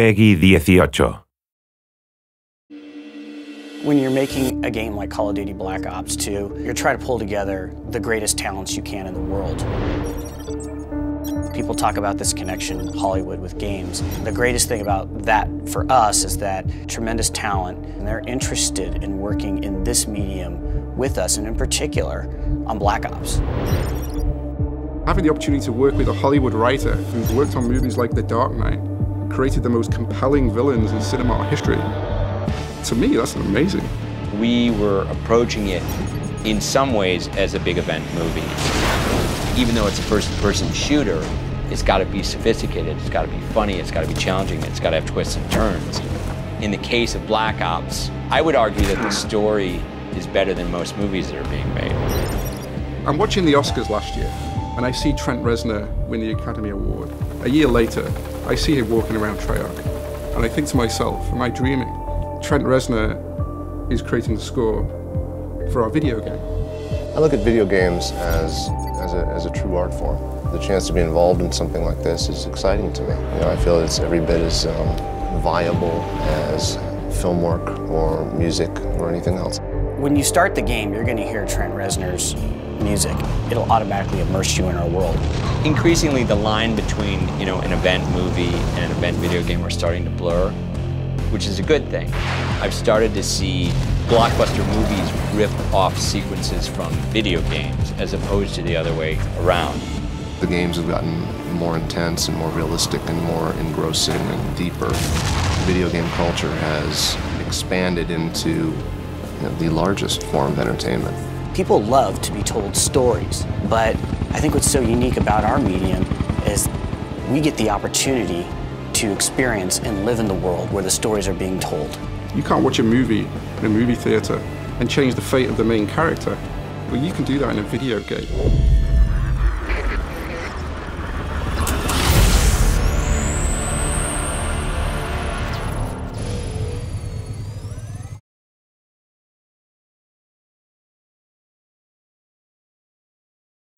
Peggy 18. When you're making a game like Call of Duty Black Ops 2, you're trying to pull together the greatest talents you can in the world. People talk about this connection, Hollywood with games. The greatest thing about that for us is that tremendous talent, and they're interested in working in this medium with us, and in particular, on Black Ops. Having the opportunity to work with a Hollywood writer who's worked on movies like The Dark Knight, created the most compelling villains in cinema history, to me, that's amazing. We were approaching it in some ways as a big event movie. Even though it's a first-person shooter, it's got to be sophisticated, it's got to be funny, it's got to be challenging, it's got to have twists and turns. In the case of Black Ops, I would argue that the story is better than most movies that are being made. I'm watching the Oscars last year, and I see Trent Reznor win the Academy Award. A year later, I see him walking around Treyarch, and I think to myself, am I dreaming? Trent Reznor is creating the score for our video game. I look at video games as a true art form. The chance to be involved in something like this is exciting to me. You know, I feel it's every bit as viable as film work or music or anything else. When you start the game, you're going to hear Trent Reznor's music. It'll automatically immerse you in our world. Increasingly, the line between, an event movie and an event video game are starting to blur, which is a good thing. I've started to see blockbuster movies rip off sequences from video games as opposed to the other way around. The games have gotten more intense and more realistic and more engrossing and deeper. Video game culture has expanded into the largest form of entertainment. People love to be told stories, but I think what's so unique about our medium is we get the opportunity to experience and live in the world where the stories are being told. You can't watch a movie in a movie theater and change the fate of the main character. Well, you can do that in a video game.